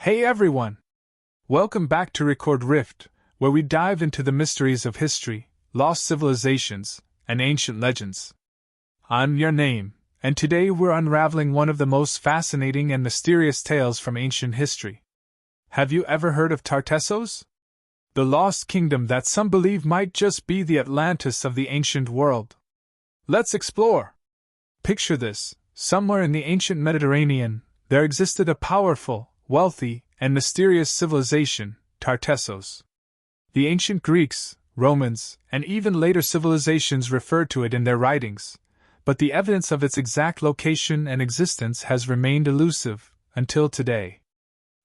Hey everyone! Welcome back to Record Rift, where we dive into the mysteries of history, lost civilizations, and ancient legends. I'm your name, and today we're unraveling one of the most fascinating and mysterious tales from ancient history. Have you ever heard of Tartessos? The lost kingdom that some believe might just be the Atlantis of the ancient world. Let's explore! Picture this: somewhere in the ancient Mediterranean, there existed a powerful, wealthy, and mysterious civilization, Tartessos. The ancient Greeks, Romans, and even later civilizations referred to it in their writings, but the evidence of its exact location and existence has remained elusive until today.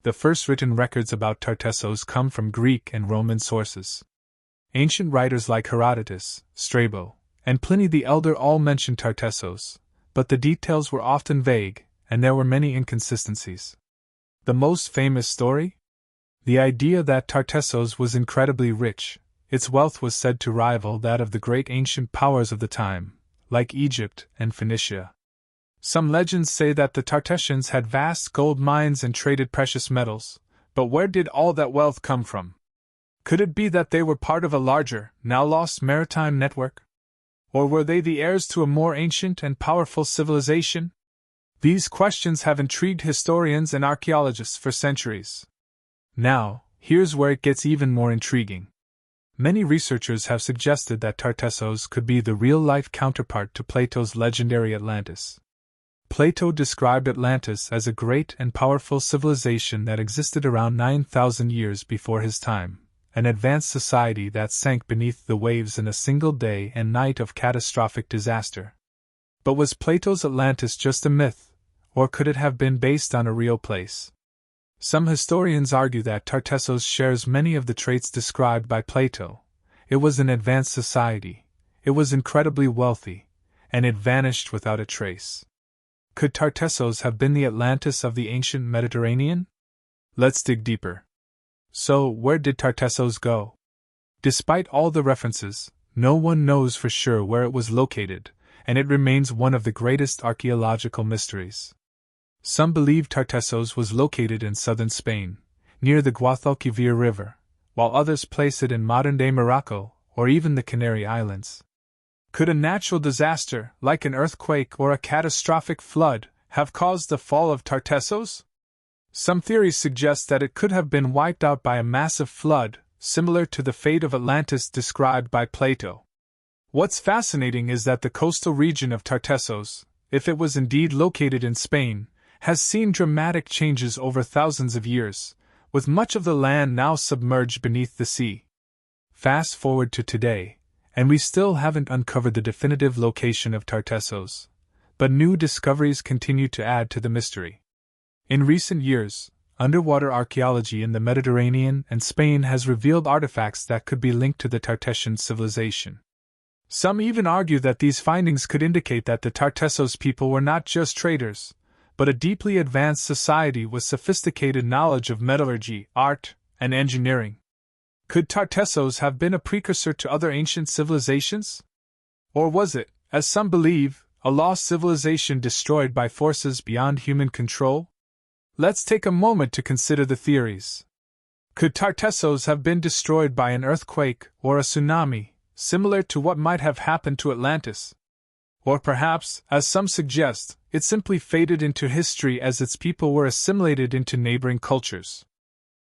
The first written records about Tartessos come from Greek and Roman sources. Ancient writers like Herodotus, Strabo, and Pliny the Elder all mention Tartessos, but the details were often vague, and there were many inconsistencies. The most famous story? The idea that Tartessos was incredibly rich. Its wealth was said to rival that of the great ancient powers of the time, like Egypt and Phoenicia. Some legends say that the Tartessians had vast gold mines and traded precious metals, but where did all that wealth come from? Could it be that they were part of a larger, now lost maritime network? Or were they the heirs to a more ancient and powerful civilization? These questions have intrigued historians and archaeologists for centuries. Now, here's where it gets even more intriguing. Many researchers have suggested that Tartessos could be the real-life counterpart to Plato's legendary Atlantis. Plato described Atlantis as a great and powerful civilization that existed around 9,000 years before his time, an advanced society that sank beneath the waves in a single day and night of catastrophic disaster. But was Plato's Atlantis just a myth? Or could it have been based on a real place? Some historians argue that Tartessos shares many of the traits described by Plato. It was an advanced society, it was incredibly wealthy, and it vanished without a trace. Could Tartessos have been the Atlantis of the ancient Mediterranean? Let's dig deeper. So, where did Tartessos go? Despite all the references, no one knows for sure where it was located, and it remains one of the greatest archaeological mysteries. Some believe Tartessos was located in southern Spain, near the Guadalquivir River, while others place it in modern-day Morocco or even the Canary Islands. Could a natural disaster, like an earthquake or a catastrophic flood, have caused the fall of Tartessos? Some theories suggest that it could have been wiped out by a massive flood, similar to the fate of Atlantis described by Plato. What's fascinating is that the coastal region of Tartessos, if it was indeed located in Spain, has seen dramatic changes over thousands of years, with much of the land now submerged beneath the sea. Fast forward to today, and we still haven't uncovered the definitive location of Tartessos, but new discoveries continue to add to the mystery. In recent years, underwater archaeology in the Mediterranean and Spain has revealed artifacts that could be linked to the Tartessian civilization. Some even argue that these findings could indicate that the Tartessos people were not just traders, but a deeply advanced society with sophisticated knowledge of metallurgy, art, and engineering. Could Tartessos have been a precursor to other ancient civilizations? Or was it, as some believe, a lost civilization destroyed by forces beyond human control? Let's take a moment to consider the theories. Could Tartessos have been destroyed by an earthquake or a tsunami, similar to what might have happened to Atlantis? Or perhaps, as some suggest, it simply faded into history as its people were assimilated into neighboring cultures.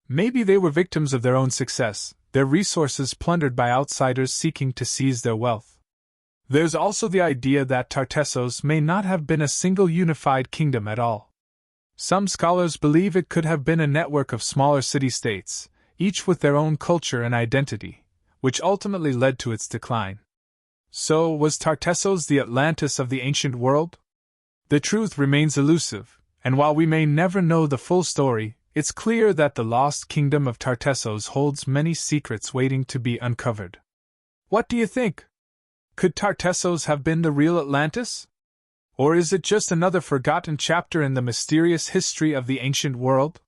Maybe they were victims of their own success, their resources plundered by outsiders seeking to seize their wealth. There's also the idea that Tartessos may not have been a single unified kingdom at all. Some scholars believe it could have been a network of smaller city-states, each with their own culture and identity, which ultimately led to its decline. So, was Tartessos the Atlantis of the ancient world? The truth remains elusive, and while we may never know the full story, it's clear that the lost kingdom of Tartessos holds many secrets waiting to be uncovered. What do you think? Could Tartessos have been the real Atlantis? Or is it just another forgotten chapter in the mysterious history of the ancient world?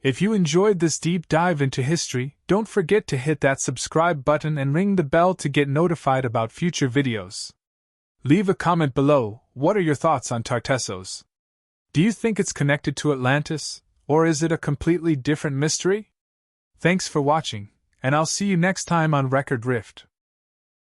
If you enjoyed this deep dive into history, don't forget to hit that subscribe button and ring the bell to get notified about future videos. Leave a comment below. What are your thoughts on Tartessos? Do you think it's connected to Atlantis, Or is it a completely different mystery? Thanks for watching, and I'll see you next time on Record Rift.